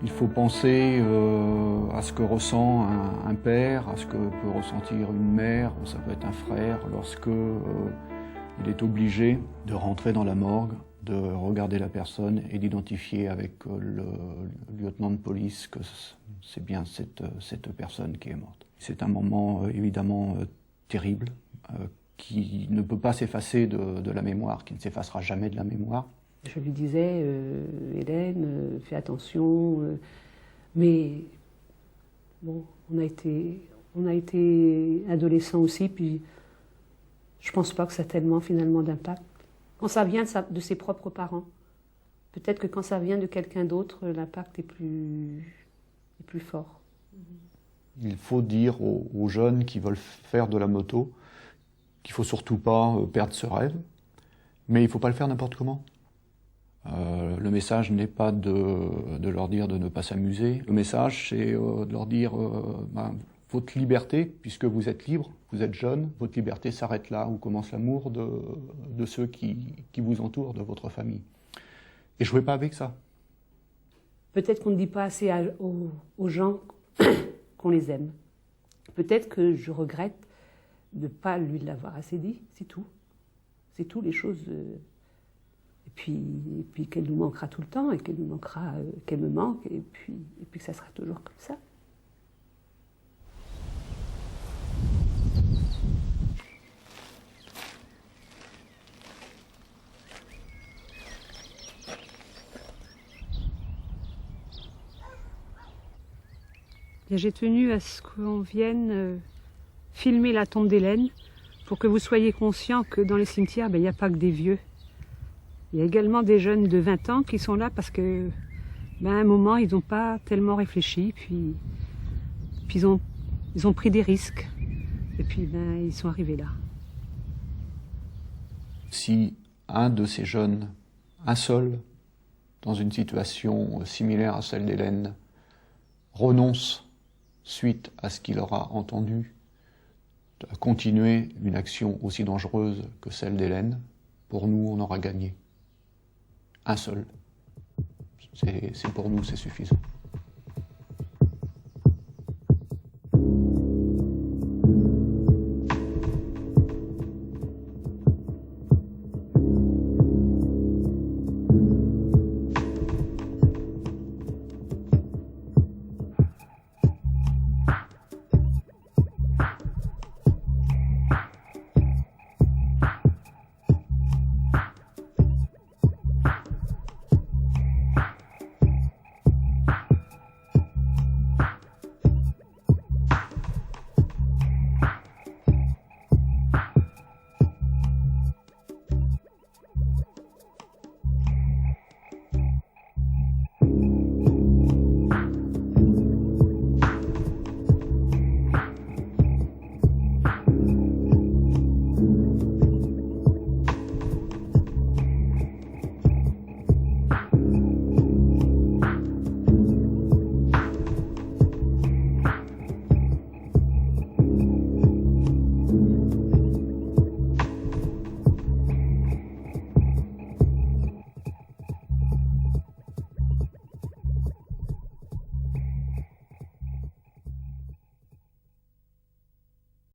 Il faut penser à ce que ressent un père, à ce que peut ressentir une mère, ça peut être un frère, lorsque il est obligé de rentrer dans la morgue, de regarder la personne et d'identifier avec le lieutenant de police que c'est bien cette personne qui est morte. C'est un moment évidemment terrible, qui ne peut pas s'effacer de la mémoire, qui ne s'effacera jamais de la mémoire. Je lui disais, Hélène, fais attention, mais bon, on a été adolescents aussi, puis je pense pas que ça a tellement finalement d'impact. Quand ça vient de ses propres parents, peut-être que quand ça vient de quelqu'un d'autre, l'impact est plus fort. Il faut dire aux jeunes qui veulent faire de la moto qu'il ne faut surtout pas perdre ce rêve, mais il ne faut pas le faire n'importe comment. Le message n'est pas de leur dire de ne pas s'amuser. Le message, c'est de leur dire votre liberté, puisque vous êtes libre, vous êtes jeune, votre liberté s'arrête là où commence l'amour de ceux qui vous entourent, de votre famille. Et jouez pas avec ça. Peut-être qu'on ne dit pas assez aux gens qu'on les aime. Peut-être que je regrette de ne pas lui l'avoir assez dit, c'est tout. C'est tout, les choses... Et puis qu'elle nous manquera tout le temps, et qu'elle nous manquera, qu'elle me manque, et puis que ça sera toujours comme ça. J'ai tenu à ce qu'on vienne filmer la tombe d'Hélène pour que vous soyez conscients que dans les cimetières, il n'y a pas que des vieux. Il y a également des jeunes de 20 ans qui sont là parce que, à un moment, ils n'ont pas tellement réfléchi, puis ils ont pris des risques, et puis ils sont arrivés là. Si un de ces jeunes, un seul, dans une situation similaire à celle d'Hélène, renonce suite à ce qu'il aura entendu, à continuer une action aussi dangereuse que celle d'Hélène, pour nous, on aura gagné. Un seul. Pour nous, c'est suffisant.